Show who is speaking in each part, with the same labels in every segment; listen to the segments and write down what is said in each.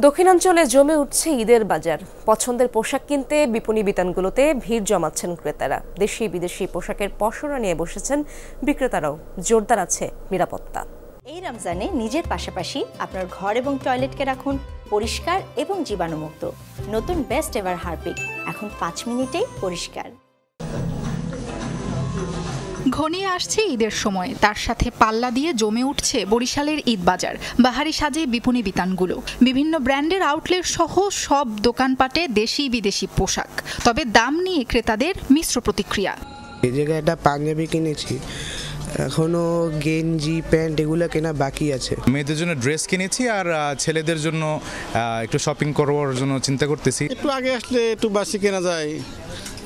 Speaker 1: দক্ষিণাঞ্চলে জমে উঠছে ঈদের বাজার। পছন্দের পোশাক কিনতে বিপণী বিতানগুলোতে ভিড় জমাচ্ছেন ক্রেতারা। দেশি বিদেশি পোশাকের পসরা নিয়ে বসেছেন বিক্রেতারাও। জোরদার আছে নিরাপত্তা।
Speaker 2: এই রমজানে নিজের পাশাপাশি আপনার ঘর এবং টয়লেটকে রাখুন পরিষ্কার এবং জীবাণুমুক্ত। নতুন বেস্ট এভার হারপিক এখন 5 মিনিটেই পরিষ্কার।
Speaker 3: ঘনিয়ে আসছে ঈদের সময়, তার সাথে পাল্লা দিয়ে জমে উঠছে বরিশালের ঈদ বাজার। বাহারি সাজে বিপণী বিতানগুলো, বিভিন্ন ব্র্যান্ডের আউটলেট সহ সব দোকানপাটে দেশি বিদেশি পোশাক। তবে দাম নিয়ে ক্রেতাদের মিশ্র প্রতিক্রিয়া।
Speaker 4: এই জায়গায় একটা পাঞ্জাবি কিনেছি, এখনো গেঞ্জি প্যান্ট এগুলো কেনা বাকি আছে।
Speaker 5: মেয়েদের জন্য ড্রেস কিনেছি আর ছেলেদের জন্য একটু শপিং করার জন্য চিন্তা করতেছি।
Speaker 6: একটু আগে আসলে একটু বাসি কেনা যায়,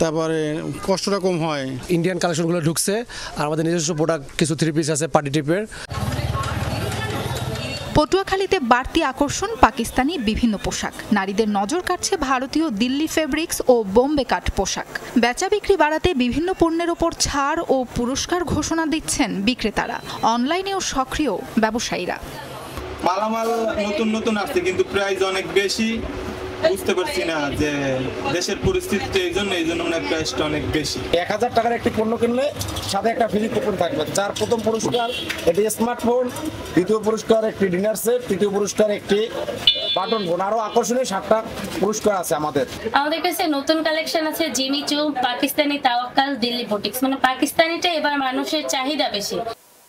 Speaker 6: তারপরে কষ্টটা কম হয়।
Speaker 7: ইন্ডিয়ান কালেকশনগুলো ঢুকছে আর আমাদের নিজস্ব প্রোডাক্ট কিছু 3 পিস আছে পার্টি টিপের।
Speaker 3: পটুয়াখালীতে বাড়তি আকর্ষণ পাকিস্তানি বিভিন্ন পোশাক। নারীদের নজর কাটছে ভারতীয় দিল্লি ফেব্রিক্স ও বোম্বে কাট পোশাক। বেচা বিক্রি বাড়াতে বিভিন্ন পণ্যের ওপর ছাড় ও পুরস্কার ঘোষণা দিচ্ছেন বিক্রেতারা। অনলাইনেও সক্রিয় ব্যবসায়ীরা।
Speaker 8: মালামাল নতুন নতুন আসছে, কিন্তু প্রাইস অনেক বেশি। বুঝতে পারছি না যে দেশের পরিস্থিতিতে এই জন্য প্রাইসটা অনেক বেশি।
Speaker 9: 1000 টাকার একটি পণ্য কিনলে সাথে একটা ফ্রি কুপন থাকবে। যার প্রথম পুরস্কার একটি স্মার্টফোন, দ্বিতীয় পুরস্কার একটি ডিনার সেট, তৃতীয় পুরস্কার একটি বাটন ফোন। আরো আকর্ষণীয় 7টা পুরস্কার আছে আমাদের
Speaker 10: কাছে। নতুন কালেকশন আছে জিমি চু, পাকিস্তানি তাওয়াক্কাল, দিল্লি বুটিক্স। মানে পাকিস্তানিটা এবার মানুষের চাহিদা বেশি।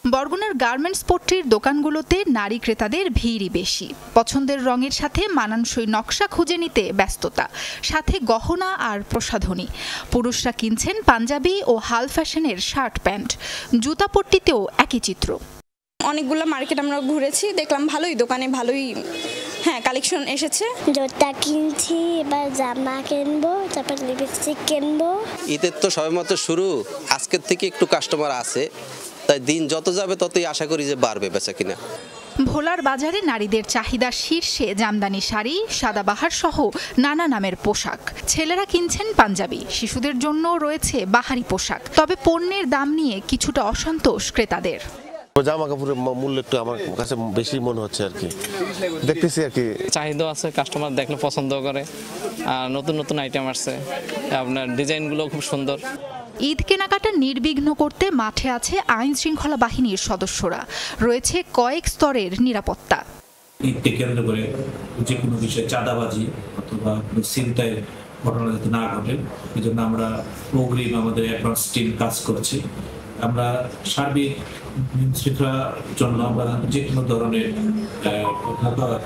Speaker 3: বরগুনার গার্মেন্টস পট্টির দোকানগুলোতে নারী ক্রেতাদের ভিড়ই বেশি। পছন্দের রঙের সাথে মানানসই নকশা খুঁজে নিতে ব্যস্ততা, সাথে গহনা আর প্রসাধনী। পুরুষরা কিনছেন পাঞ্জাবি ও হাল ফ্যাশনের শার্ট প্যান্ট। জুতা পট্টিতেও একই চিত্র।
Speaker 11: অনেকগুলো মার্কেট আমরা ঘুরেছি, দেখলাম ভালোই দোকানে ভালোই কালেকশন এসেছে।
Speaker 12: জুতা কিনছি, এবার জামা কিনবো, তারপর লিপস্টিক কিনবো।
Speaker 13: ঈদের তো সবেমাত্র শুরু, আজকের থেকে একটু কাস্টমার আছে, তাই দিন যত যাবে ততই আশা করি যে বাড়বে বেচা কিনা।
Speaker 3: ভোলার বাজারে নারীদের চাহিদা শীর্ষে জামদানি শাড়ি, সাদাবাহার সহ নানা নামের পোশাক। ছেলেরা কিনছেন পাঞ্জাবি, শিশুদের জন্য রয়েছে বাহারি পোশাক। তবে পণ্যের দাম নিয়ে কিছুটা অসন্তোষ ক্রেতাদের।
Speaker 14: জামা কাপড়ের মূল্য একটু আমার কাছে বেশি মনে হচ্ছে আর কি, দেখতেছি আর কি।
Speaker 15: চাহিদা আছে, কাস্টমার দেখলে পছন্দ করে। আর নতুন নতুন আইটেম আসছে, আপনার ডিজাইনগুলো খুব সুন্দর।
Speaker 3: ঈদ কেনাকাটা নির্বিঘ্ন করতে মাঠে আছে আইন শৃঙ্খলা বাহিনীর সদস্যরা। রয়েছে কয়েক স্তরের নিরাপত্তা।
Speaker 16: ঈদকে কেন্দ্র করে যে কোনো বিষয়ে চাঁদাবাজি অথবা ছিনতাইয়ের ঘটনা যাতে না ঘটে, এই জন্য আমরা অগ্রিম আমাদের অ্যাডভান্স টিম কাজ করছি। আমরা সার্বিক শৃঙ্খলার জন্য আমরা যে কোনো ধরনের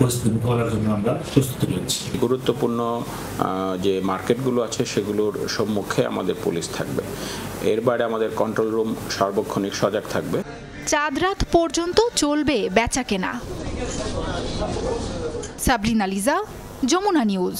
Speaker 16: পরিস্থিতি মোকাবেলার জন্য আমরা প্রস্তুত রয়েছি।
Speaker 17: গুরুত্বপূর্ণ যে মার্কেটগুলো আছে সেগুলোর সম্মুখে আমাদের পুলিশ থাকবে। এর বাইরে আমাদের কন্ট্রোল রুম সার্বক্ষণিক সজাগ থাকবে।
Speaker 3: চাঁদ রাত পর্যন্ত চলবে বেচা কেনা। সাবরিনা লিজা, যমুনা নিউজ।